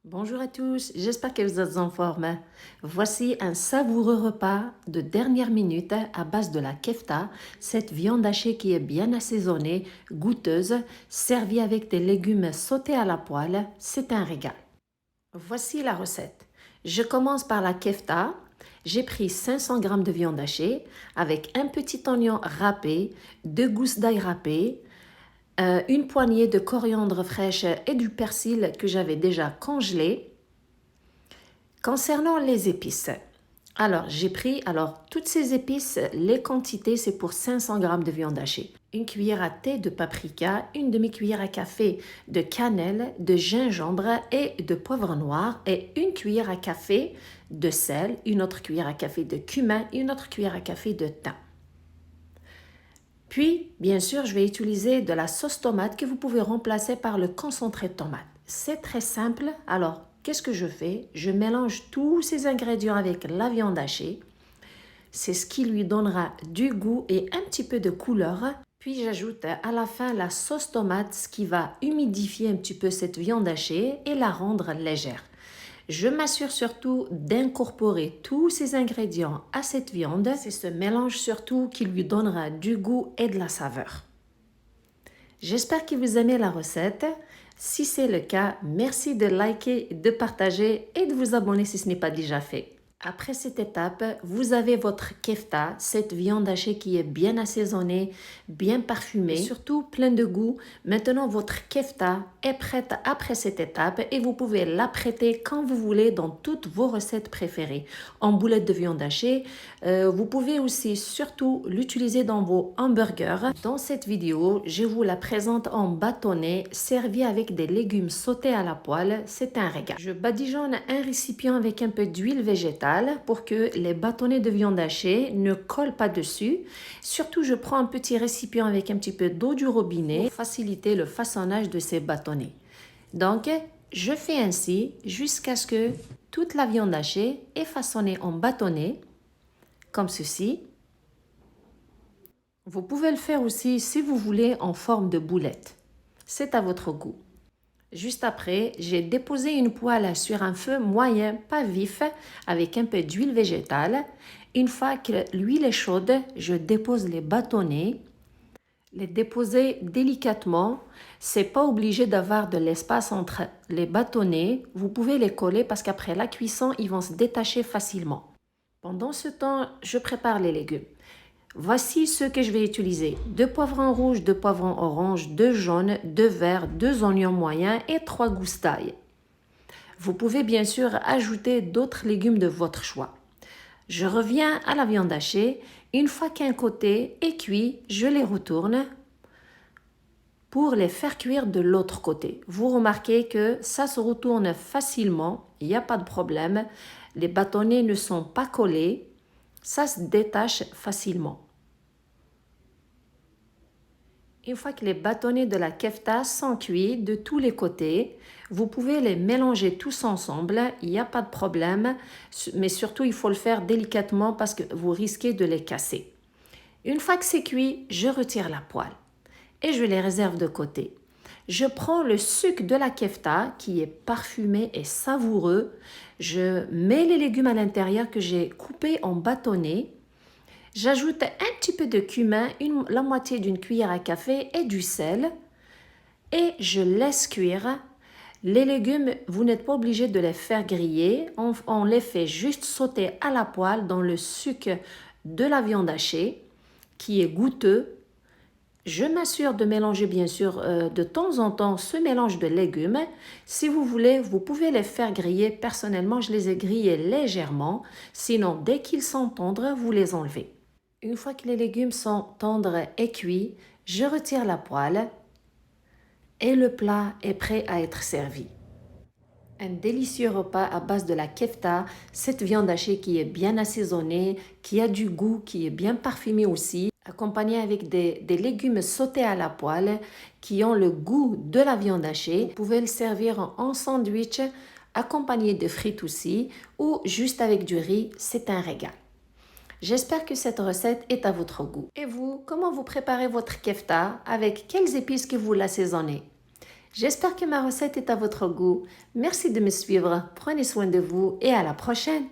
Bonjour à tous, j'espère que vous êtes en forme. Voici un savoureux repas de dernière minute à base de la kefta, cette viande hachée qui est bien assaisonnée, goûteuse, servie avec des légumes sautés à la poêle. C'est un régal. Voici la recette. Je commence par la kefta. J'ai pris 500 g de viande hachée avec un petit oignon râpé, 2 gousses d'ail râpées, une poignée de coriandre fraîche et du persil que j'avais déjà congelé. Concernant les épices, j'ai pris toutes ces épices, les quantités, c'est pour 500 g de viande hachée. Une cuillère à thé de paprika, une demi-cuillère à café de cannelle, de gingembre et de poivre noir et une cuillère à café de sel, une autre cuillère à café de cumin et une autre cuillère à café de thym. Puis, bien sûr, je vais utiliser de la sauce tomate que vous pouvez remplacer par le concentré de tomate. C'est très simple. Alors, qu'est-ce que je fais? Je mélange tous ces ingrédients avec la viande hachée. C'est ce qui lui donnera du goût et un petit peu de couleur. Puis j'ajoute à la fin la sauce tomate, ce qui va humidifier un petit peu cette viande hachée et la rendre légère. Je m'assure surtout d'incorporer tous ces ingrédients à cette viande. C'est ce mélange surtout qui lui donnera du goût et de la saveur. J'espère que vous aimez la recette. Si c'est le cas, merci de liker, de partager et de vous abonner si ce n'est pas déjà fait. Après cette étape, vous avez votre kefta, cette viande hachée qui est bien assaisonnée, bien parfumée, et surtout plein de goût. Maintenant, votre kefta est prête après cette étape et vous pouvez l'apprêter quand vous voulez dans toutes vos recettes préférées. En boulettes de viande hachée, vous pouvez aussi surtout l'utiliser dans vos hamburgers. Dans cette vidéo, je vous la présente en bâtonnet, servi avec des légumes sautés à la poêle. C'est un régal. Je badigeonne un récipient avec un peu d'huile végétale pour que les bâtonnets de viande hachée ne collent pas dessus. Surtout, je prends un petit récipient avec un petit peu d'eau du robinet pour faciliter le façonnage de ces bâtonnets. Donc, je fais ainsi jusqu'à ce que toute la viande hachée est façonnée en bâtonnets, comme ceci. Vous pouvez le faire aussi si vous voulez en forme de boulette. C'est à votre goût. Juste après, j'ai déposé une poêle sur un feu moyen, pas vif, avec un peu d'huile végétale. Une fois que l'huile est chaude, je dépose les bâtonnets. Les déposer délicatement. C'est pas obligé d'avoir de l'espace entre les bâtonnets. Vous pouvez les coller parce qu'après la cuisson, ils vont se détacher facilement. Pendant ce temps, je prépare les légumes. Voici ce que je vais utiliser. 2 poivrons rouges, 2 poivrons oranges, 2 jaunes, 2 verts, 2 oignons moyens et 3 gousses d'ail. Vous pouvez bien sûr ajouter d'autres légumes de votre choix. Je reviens à la viande hachée. Une fois qu'un côté est cuit, je les retourne pour les faire cuire de l'autre côté. Vous remarquez que ça se retourne facilement, il n'y a pas de problème. Les bâtonnets ne sont pas collés, ça se détache facilement. Une fois que les bâtonnets de la kefta sont cuits de tous les côtés, vous pouvez les mélanger tous ensemble, il n'y a pas de problème, mais surtout il faut le faire délicatement parce que vous risquez de les casser. Une fois que c'est cuit, je retire la poêle et je les réserve de côté. Je prends le sucre de la kefta qui est parfumé et savoureux. Je mets les légumes à l'intérieur que j'ai coupés en bâtonnets. J'ajoute un petit peu de cumin, la moitié d'une cuillère à café et du sel. Et je laisse cuire. Les légumes, vous n'êtes pas obligé de les faire griller. On les fait juste sauter à la poêle dans le sucre de la viande hachée qui est goûteux. Je m'assure de mélanger bien sûr de temps en temps ce mélange de légumes. Si vous voulez, vous pouvez les faire griller. Personnellement, je les ai grillés légèrement. Sinon, dès qu'ils sont tendres, vous les enlevez. Une fois que les légumes sont tendres et cuits, je retire la poêle et le plat est prêt à être servi. Un délicieux repas à base de la kefta, cette viande hachée qui est bien assaisonnée, qui a du goût, qui est bien parfumée aussi, accompagné avec des légumes sautés à la poêle qui ont le goût de la viande hachée. Vous pouvez le servir en sandwich, accompagné de frites aussi, ou juste avec du riz, c'est un régal. J'espère que cette recette est à votre goût. Et vous, comment vous préparez votre kefta? Avec quelles épices que vous l'assaisonnez? J'espère que ma recette est à votre goût. Merci de me suivre. Prenez soin de vous et à la prochaine.